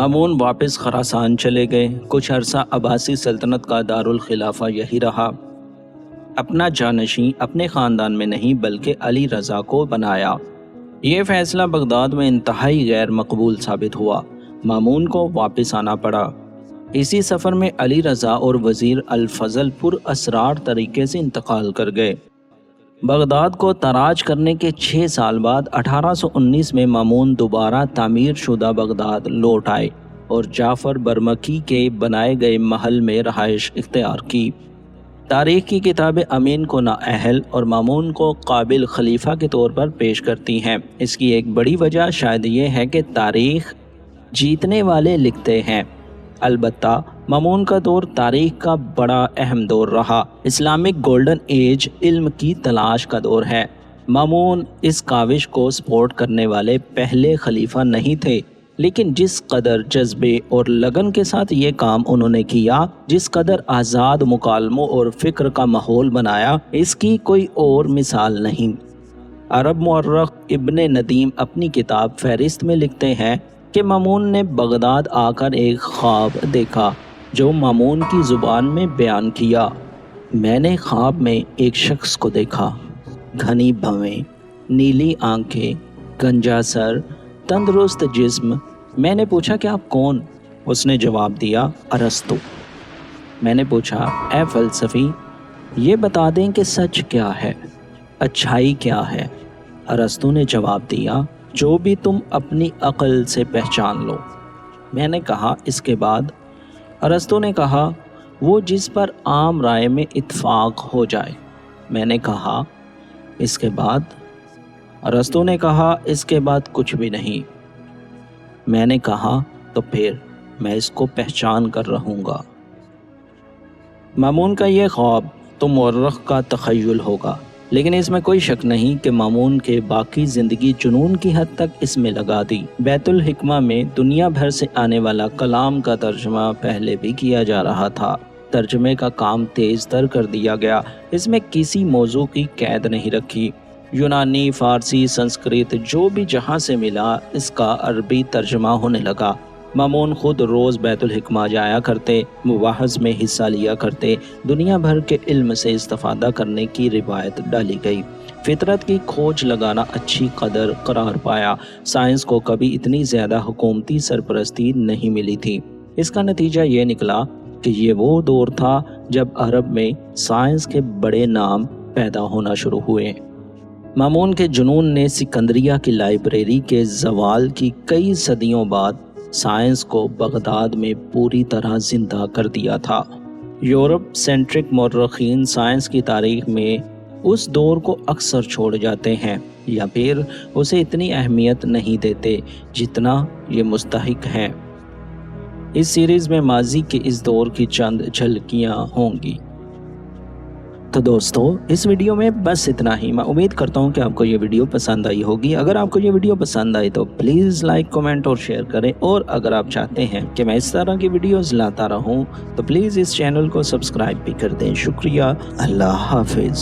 مامون واپس خراسان چلے گئے۔ کچھ عرصہ عباسی سلطنت کا دارالخلافہ یہی رہا۔ اپنا جانشین اپنے خاندان میں نہیں بلکہ علی رضا کو بنایا۔ یہ فیصلہ بغداد میں انتہائی غیر مقبول ثابت ہوا۔ مامون کو واپس آنا پڑا۔ اسی سفر میں علی رضا اور وزیر الفضل پر اسرار طریقے سے انتقال کر گئے۔ بغداد کو تاراج کرنے کے 6 سال بعد 1819 میں مامون دوبارہ تعمیر شدہ بغداد لوٹ آئے اور جعفر برمکی کے بنائے گئے محل میں رہائش اختیار کی۔ تاریخ کی کتابیں امین کو نااہل اور مامون کو قابل خلیفہ کے طور پر پیش کرتی ہیں۔ اس کی ایک بڑی وجہ شاید یہ ہے کہ تاریخ جیتنے والے لکھتے ہیں۔ البتہ مامون کا دور تاریخ کا بڑا اہم دور رہا۔ اسلامک گولڈن ایج علم کی تلاش کا دور ہے۔ مامون اس کاوش کو سپورٹ کرنے والے پہلے خلیفہ نہیں تھے، لیکن جس قدر جذبے اور لگن کے ساتھ یہ کام انہوں نے کیا، جس قدر آزاد مکالموں اور فکر کا ماحول بنایا، اس کی کوئی اور مثال نہیں۔ عرب مورخ ابن ندیم اپنی کتاب فہرست میں لکھتے ہیں کہ مامون نے بغداد آ کر ایک خواب دیکھا جو مامون کی زبان میں بیان کیا۔ میں نے خواب میں ایک شخص کو دیکھا، گھنی بھویں، نیلی آنکھیں، گنجا سر، تندرست جسم۔ میں نے پوچھا کہ آپ کون؟ اس نے جواب دیا، ارسطو۔ میں نے پوچھا، اے فلسفی، یہ بتا دیں کہ سچ کیا ہے، اچھائی کیا ہے؟ ارسطو نے جواب دیا، جو بھی تم اپنی عقل سے پہچان لو۔ میں نے کہا، اس کے بعد؟ ارسطو نے کہا، وہ جس پر عام رائے میں اتفاق ہو جائے۔ میں نے کہا، اس کے بعد؟ ارسطو نے کہا، اس کے بعد کچھ بھی نہیں۔ میں نے کہا، تو پھر میں اس کو پہچان کر رہوں گا۔ مامون کا یہ خواب تو مورخ کا تخیل ہوگا، لیکن اس میں کوئی شک نہیں کہ مامون کے باقی زندگی جنون کی حد تک اس میں لگا دی۔ بیت الحکمہ میں دنیا بھر سے آنے والا کلام کا ترجمہ پہلے بھی کیا جا رہا تھا۔ ترجمے کا کام تیز تر کر دیا گیا۔ اس میں کسی موضوع کی قید نہیں رکھی۔ یونانی، فارسی، سنسکرت جو بھی جہاں سے ملا، اس کا عربی ترجمہ ہونے لگا۔ مامون خود روز بیت الحکمہ جایا کرتے، مباحث میں حصہ لیا کرتے۔ دنیا بھر کے علم سے استفادہ کرنے کی روایت ڈالی گئی۔ فطرت کی کھوج لگانا اچھی قدر قرار پایا۔ سائنس کو کبھی اتنی زیادہ حکومتی سرپرستی نہیں ملی تھی۔ اس کا نتیجہ یہ نکلا کہ یہ وہ دور تھا جب عرب میں سائنس کے بڑے نام پیدا ہونا شروع ہوئے۔ مامون کے جنون نے سکندریہ کی لائبریری کے زوال کی کئی صدیوں بعد سائنس کو بغداد میں پوری طرح زندہ کر دیا تھا۔ یورپ سینٹرک مورخین سائنس کی تاریخ میں اس دور کو اکثر چھوڑ جاتے ہیں یا پھر اسے اتنی اہمیت نہیں دیتے جتنا یہ مستحق ہے۔ اس سیریز میں ماضی کے اس دور کی چند جھلکیاں ہوں گی۔ تو دوستو، اس ویڈیو میں بس اتنا ہی۔ میں امید کرتا ہوں کہ آپ کو یہ ویڈیو پسند آئی ہوگی۔ اگر آپ کو یہ ویڈیو پسند آئی تو پلیز لائک، کمنٹ اور شیئر کریں، اور اگر آپ چاہتے ہیں کہ میں اس طرح کی ویڈیوز لاتا رہوں تو پلیز اس چینل کو سبسکرائب بھی کر دیں۔ شکریہ۔ اللہ حافظ۔